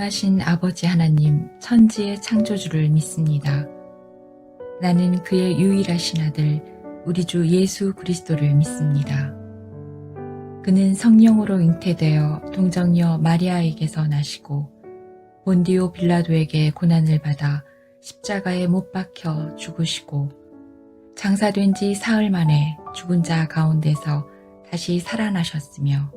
전능하신 아버지 하나님, 천지의 창조주를 믿습니다. 나는 그의 유일하신 아들, 우리 주 예수 그리스도를 믿습니다. 그는 성령으로 잉태되어 동정녀 마리아에게서 나시고 본디오 빌라도에게 고난을 받아 십자가에 못 박혀 죽으시고 장사된 지 사흘 만에 죽은 자 가운데서 다시 살아나셨으며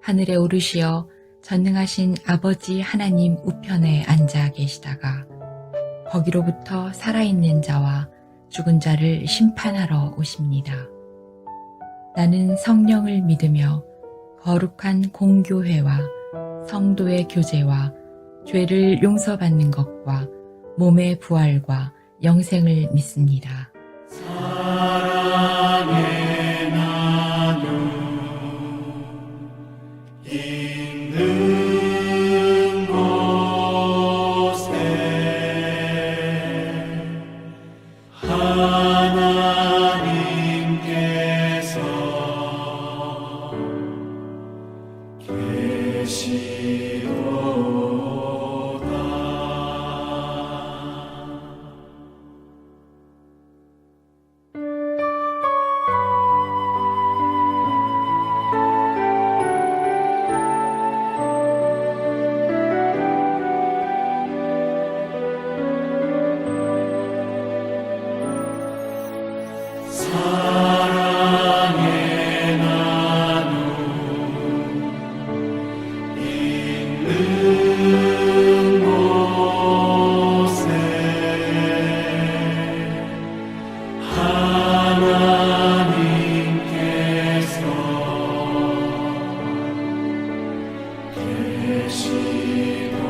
하늘에 오르시어 전능하신 아버지 하나님 우편에 앉아 계시다가 거기로부터 살아있는 자와 죽은 자를 심판하러 오십니다. 나는 성령을 믿으며 거룩한 공교회와 성도의 교제와 죄를 용서받는 것과 몸의 부활과 영생을 믿습니다. 사랑의 나눔 있는 곳에 하나님께서 계시도다. 사랑의 나눔 있는 곳에 하나님께서 계시도다.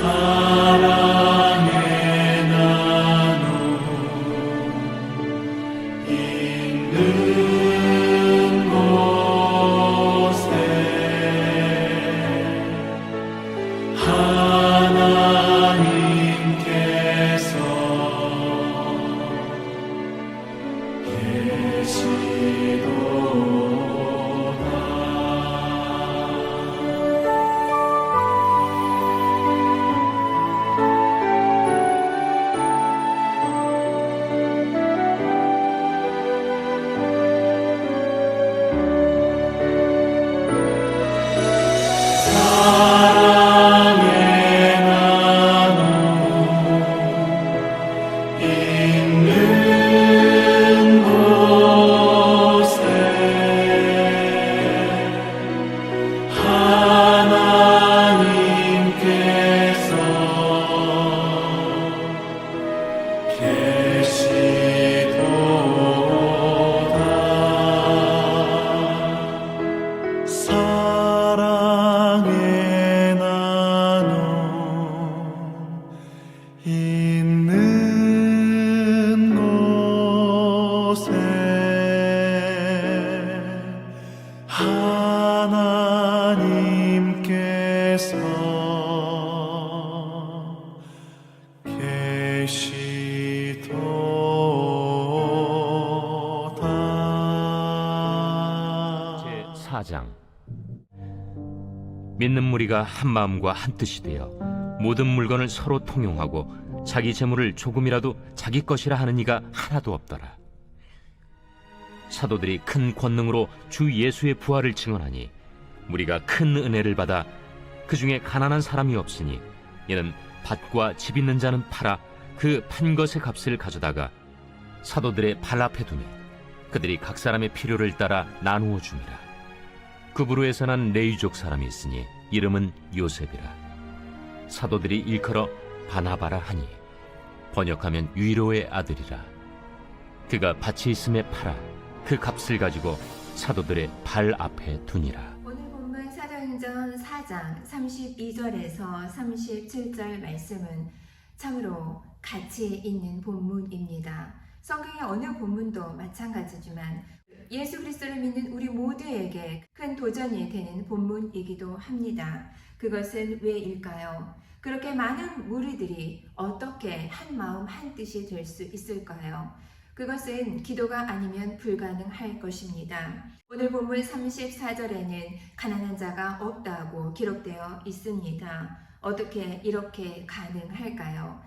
사랑의 나눔 있는 곳에 하나님께서 사랑의 나눔 있는 곳에 하나님께서 계시도다. 사랑의 나눔 있는 곳에 하나님께서 계시도다. 제4장 믿는 무리가 한 마음과 한 뜻이 되어 모든 물건을 서로 통용하고 자기 재물을 조금이라도 자기 것이라 하는 이가 하나도 없더라. 사도들이 큰 권능으로 주 예수의 부활을 증언하니 무리가 큰 은혜를 받아 그 중에 가난한 사람이 없으니 이는 밭과 집 있는 자는 팔아 그 판 것의 값을 가져다가 사도들의 발 앞에 두니 그들이 각 사람의 필요를 따라 나누어 줍니다. 구브로에서 난 레위족 사람이 있으니 이름은 요셉이라. 사도들이 일컬어 바나바라 하니 번역하면 위로의 아들이라. 그가 밭이 있음에 팔아 그 값을 가지고 사도들의 발 앞에 두니라. 오늘 본문 사도행전 4장 32절에서 37절 말씀은 참으로 가치 있는 본문입니다. 성경의 어느 본문도 마찬가지지만 예수 그리스도를 믿는 우리 모두에게 큰 도전이 되는 본문이기도 합니다. 그것은 왜일까요? 그렇게 많은 무리들이 어떻게 한 마음 한 뜻이 될 수 있을까요? 그것은 기도가 아니면 불가능할 것입니다. 오늘 본문 34절에는 가난한 자가 없다고 기록되어 있습니다. 어떻게 이렇게 가능할까요?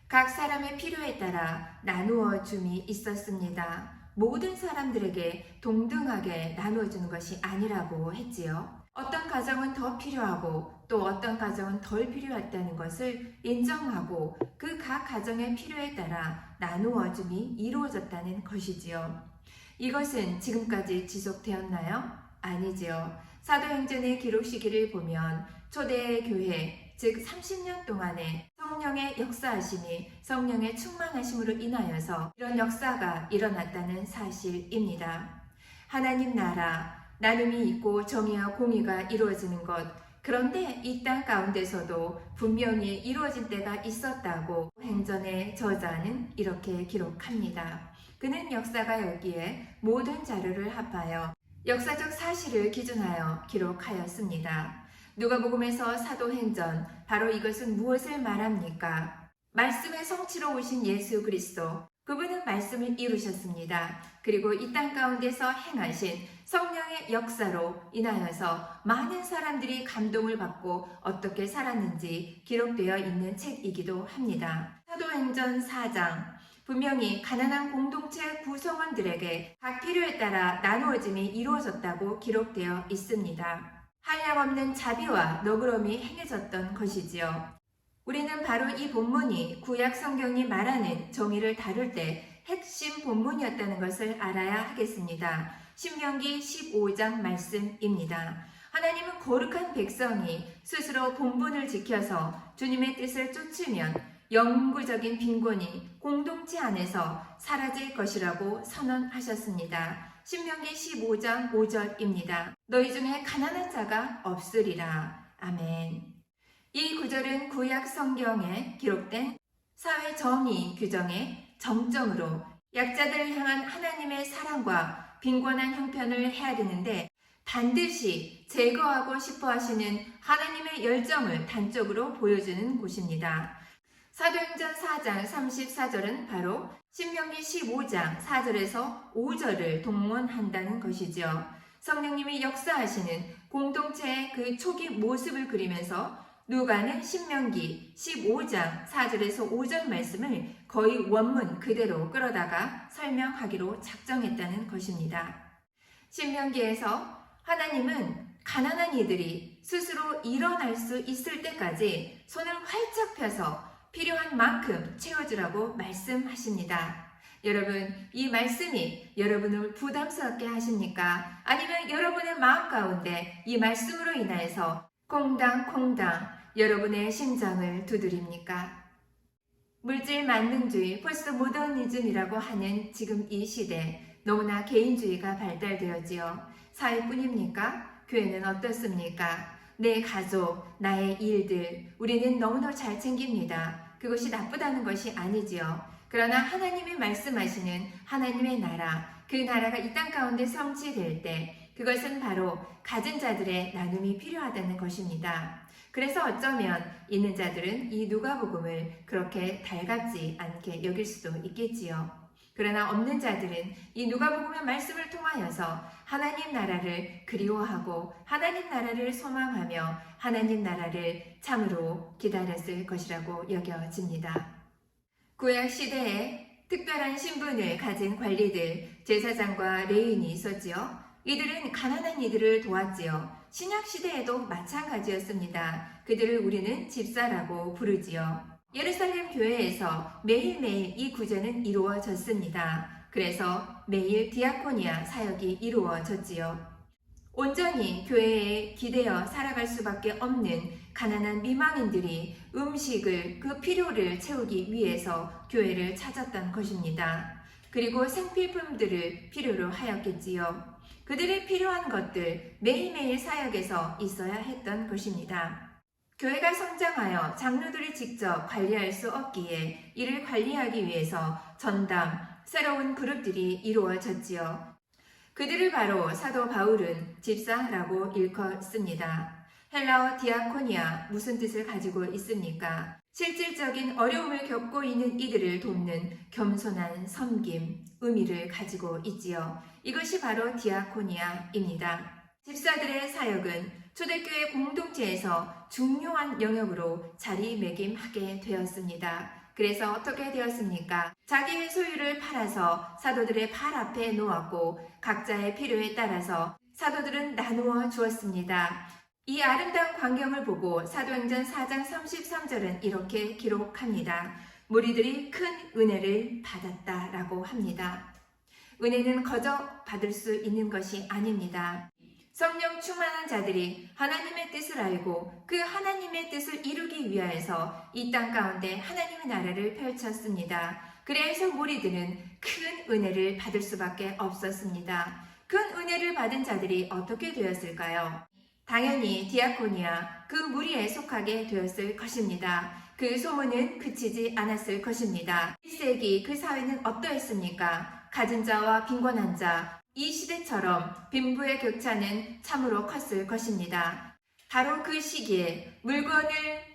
각 사람의 필요에 따라 나누어 줌이 있었습니다. 모든 사람들에게 동등하게 나누어 주는 것이 아니라고 했지요. 어떤 가정은 더 필요하고 또 어떤 가정은 덜 필요했다는 것을 인정하고 그 각 가정의 필요에 따라 나누어 줌이 이루어졌다는 것이지요. 이것은 지금까지 지속되었나요? 아니지요. 사도행전의 기록 시기를 보면 초대 교회, 즉 30년 동안에 성령의 역사하심이 성령의 충만하심으로 인하여서 이런 역사가 일어났다는 사실입니다. 하나님 나라, 나눔이 있고 정의와 공의가 이루어지는 것, 그런데 이 땅 가운데서도 분명히 이루어진 때가 있었다고 행전의 저자는 이렇게 기록합니다. 그는 역사가 여기에 모든 자료를 합하여 역사적 사실을 기준하여 기록하였습니다. 누가복음에서 사도행전, 바로 이것은 무엇을 말합니까? 말씀의 성취로 오신 예수 그리스도, 그분은 말씀을 이루셨습니다. 그리고 이 땅 가운데서 행하신 성령의 역사로 인하여서 많은 사람들이 감동을 받고 어떻게 살았는지 기록되어 있는 책이기도 합니다. 사도행전 4장, 분명히 가난한 공동체 구성원들에게 각 필요에 따라 나누어짐이 이루어졌다고 기록되어 있습니다. 한량없는 자비와 너그러움이 행해졌던 것이지요. 우리는 바로 이 본문이 구약 성경이 말하는 정의를 다룰 때 핵심 본문이었다는 것을 알아야 하겠습니다. 신명기 15장 말씀입니다. 하나님은 거룩한 백성이 스스로 본분을 지켜서 주님의 뜻을 쫓으면 영구적인 빈곤이 공동체 안에서 사라질 것이라고 선언하셨습니다. 신명기 15장 5절입니다. 너희 중에 가난한 자가 없으리라. 아멘. 이 구절은 구약 성경에 기록된 사회 정의 규정의 정점으로 약자들을 향한 하나님의 사랑과 빈곤한 형편을 헤아리는데 반드시 제거하고 싶어 하시는 하나님의 열정을 단적으로 보여주는 곳입니다. 사도행전 4장 34절은 바로 신명기 15장 4절에서 5절을 동원한다는 것이죠. 성령님이 역사하시는 공동체의 그 초기 모습을 그리면서 누가는 신명기 15장 4절에서 5절 말씀을 거의 원문 그대로 끌어다가 설명하기로 작정했다는 것입니다. 신명기에서 하나님은 가난한 이들이 스스로 일어날 수 있을 때까지 손을 활짝 펴서 필요한 만큼 채워주라고 말씀하십니다. 여러분, 이 말씀이 여러분을 부담스럽게 하십니까? 아니면 여러분의 마음 가운데 이 말씀으로 인하여서 콩당콩당 여러분의 심장을 두드립니까? 물질 만능주의, 포스트모더니즘이라고 하는 지금 이 시대 너무나 개인주의가 발달되었지요. 사회뿐입니까? 교회는 어떻습니까? 내 가족, 나의 일들, 우리는 너무나 잘 챙깁니다. 그것이 나쁘다는 것이 아니지요. 그러나 하나님이 말씀하시는 하나님의 나라, 그 나라가 이 땅 가운데 성취될 때 그것은 바로 가진 자들의 나눔이 필요하다는 것입니다. 그래서 어쩌면 있는 자들은 이 누가복음을 그렇게 달갑지 않게 여길 수도 있겠지요. 그러나 없는 자들은 이 누가복음의 말씀을 통하여서 하나님 나라를 그리워하고 하나님 나라를 소망하며 하나님 나라를 참으로 기다렸을 것이라고 여겨집니다. 구약 시대에 특별한 신분을 가진 관리들, 제사장과 레위인이 있었지요. 이들은 가난한 이들을 도왔지요. 신약 시대에도 마찬가지였습니다. 그들을 우리는 집사라고 부르지요. 예루살렘 교회에서 매일매일 이 구제는 이루어졌습니다. 그래서 매일 디아코니아 사역이 이루어졌지요. 온전히 교회에 기대어 살아갈 수밖에 없는 가난한 미망인들이 음식을 그 필요를 채우기 위해서 교회를 찾았던 것입니다. 그리고 생필품들을 필요로 하였겠지요. 그들이 필요한 것들 매일매일 사역에서 있어야 했던 것입니다. 교회가 성장하여 장로들이 직접 관리할 수 없기에 이를 관리하기 위해서 전담, 새로운 그룹들이 이루어졌지요. 그들을 바로 사도 바울은 집사라고 일컫습니다. 헬라어 디아코니아 무슨 뜻을 가지고 있습니까? 실질적인 어려움을 겪고 있는 이들을 돕는 겸손한 섬김, 의미를 가지고 있지요. 이것이 바로 디아코니아입니다. 집사들의 사역은 초대교회 공동체에서 중요한 영역으로 자리매김하게 되었습니다. 그래서 어떻게 되었습니까? 자기의 소유를 팔아서 사도들의 발 앞에 놓았고 각자의 필요에 따라서 사도들은 나누어 주었습니다. 이 아름다운 광경을 보고 사도행전 4장 33절은 이렇게 기록합니다. 무리들이 큰 은혜를 받았다라고 합니다. 은혜는 거저 받을 수 있는 것이 아닙니다. 성령 충만한 자들이 하나님의 뜻을 알고 그 하나님의 뜻을 이루기 위하여서 이 땅 가운데 하나님의 나라를 펼쳤습니다. 그래서 무리들은 큰 은혜를 받을 수밖에 없었습니다. 큰 은혜를 받은 자들이 어떻게 되었을까요? 당연히 디아코니아 그 무리에 속하게 되었을 것입니다. 그 소문은 그치지 않았을 것입니다. 1세기 그 사회는 어떠했습니까? 가진 자와 빈곤한 자, 이 시대처럼 빈부의 격차는 참으로 컸을 것입니다. 바로 그 시기에 물건을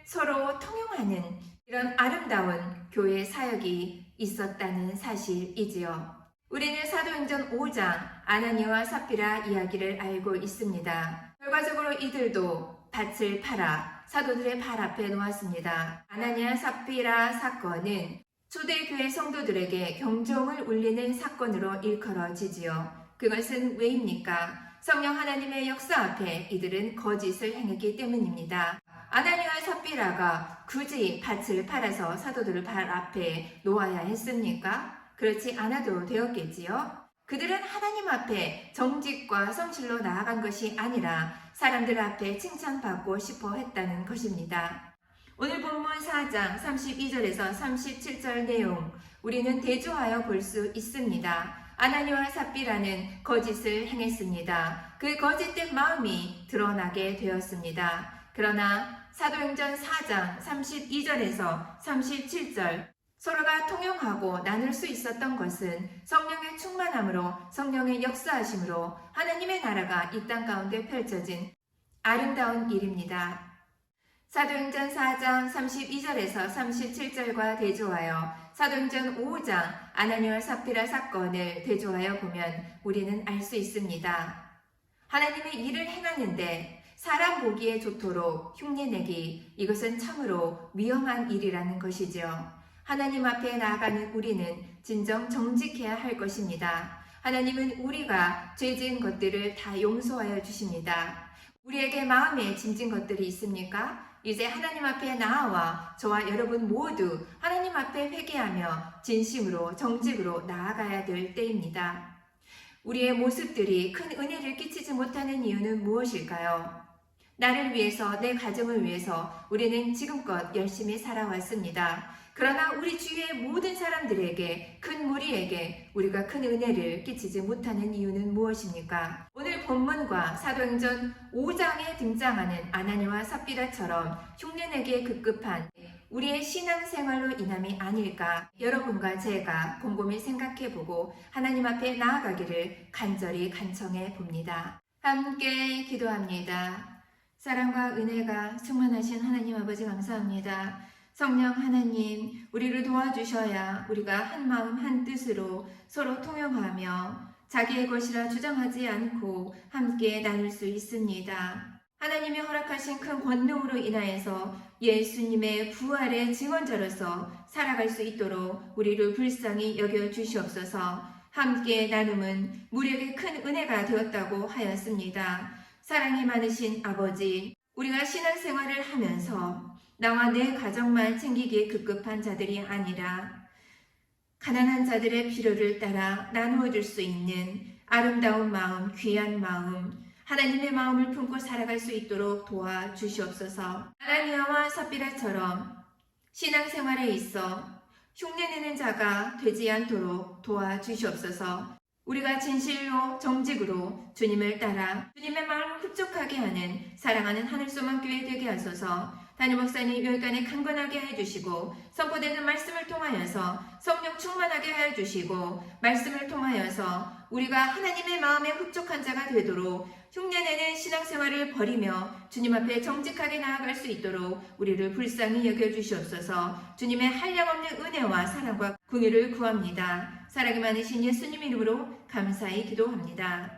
서로 통용하는 이런 아름다운 교회 사역이 있었다는 사실이지요. 우리는 사도행전 5장 아나니아와 삽비라 이야기를 알고 있습니다. 결과적으로 이들도 밭을 팔아 사도들의 발 앞에 놓았습니다. 아나니아 삽비라 사건은 초대교회 성도들에게 경종을 울리는 사건으로 일컬어지지요. 그것은 왜입니까? 성령 하나님의 역사 앞에 이들은 거짓을 행했기 때문입니다. 아나니아와 삽비라가 굳이 밭을 팔아서 사도들을 발 앞에 놓아야 했습니까? 그렇지 않아도 되었겠지요. 그들은 하나님 앞에 정직과 성실로 나아간 것이 아니라 사람들 앞에 칭찬받고 싶어 했다는 것입니다. 오늘 본문 4장 32절에서 37절 내용 우리는 대조하여 볼 수 있습니다. 아나니아와 삽비라는 거짓을 행했습니다. 그 거짓된 마음이 드러나게 되었습니다. 그러나 사도행전 4장 32절에서 37절 서로가 통용하고 나눌 수 있었던 것은 성령의 충만함으로 성령의 역사하심으로 하나님의 나라가 이 땅 가운데 펼쳐진 아름다운 일입니다. 사도행전 4장 32절에서 37절과 대조하여 사도행전 5장 아나니아와 삽비라 사건을 대조하여 보면 우리는 알 수 있습니다. 하나님의 일을 행하는데 사람 보기에 좋도록 흉내내기, 이것은 참으로 위험한 일이라는 것이지요. 하나님 앞에 나아가는 우리는 진정 정직해야 할 것입니다. 하나님은 우리가 죄 지은 것들을 다 용서하여 주십니다. 우리에게 마음에 짐진 것들이 있습니까? 이제 하나님 앞에 나아와 저와 여러분 모두 하나님 앞에 회개하며 진심으로 정직으로 나아가야 될 때입니다. 우리의 모습들이 큰 은혜를 끼치지 못하는 이유는 무엇일까요? 나를 위해서, 내 가정을 위해서 우리는 지금껏 열심히 살아왔습니다. 그러나 우리 주위의 모든 사람들에게, 큰 무리에게 우리가 큰 은혜를 끼치지 못하는 이유는 무엇입니까? 오늘 본문과 사도행전 5장에 등장하는 아나니아와 삽비라처럼 흉내내기에 급급한 우리의 신앙생활로 인함이 아닐까, 여러분과 제가 곰곰이 생각해보고 하나님 앞에 나아가기를 간절히 간청해 봅니다. 함께 기도합니다. 사랑과 은혜가 충만하신 하나님 아버지 감사합니다. 성령 하나님, 우리를 도와주셔야 우리가 한 마음 한 뜻으로 서로 통용하며 자기의 것이라 주장하지 않고 함께 나눌 수 있습니다. 하나님이 허락하신 큰 권능으로 인하여서 예수님의 부활의 증언자로서 살아갈 수 있도록 우리를 불쌍히 여겨 주시옵소서. 함께 나눔은 우리에게 큰 은혜가 되었다고 하였습니다. 사랑이 많으신 아버지, 우리가 신앙생활을 하면서 나와 내 가정만 챙기기에 급급한 자들이 아니라 가난한 자들의 필요를 따라 나누어 줄 수 있는 아름다운 마음, 귀한 마음, 하나님의 마음을 품고 살아갈 수 있도록 도와주시옵소서. 아나니아와 삽비라처럼 신앙생활에 있어 흉내내는 자가 되지 않도록 도와주시옵소서. 우리가 진실로 정직으로 주님을 따라 주님의 마음을 흡족하게 하는 사랑하는 하늘소망 교회 되게 하소서. 담임 목사님 여기까지 강건하게 해주시고 선포되는 말씀을 통하여서 성령 충만하게 해주시고 말씀을 통하여서 우리가 하나님의 마음에 흡족한 자가 되도록 흉내내는 신앙생활을 버리며 주님 앞에 정직하게 나아갈 수 있도록 우리를 불쌍히 여겨주시옵소서. 주님의 한량없는 은혜와 사랑과 긍휼을 구합니다. 사랑이 많으신 예수님 이름으로 감사히 기도합니다.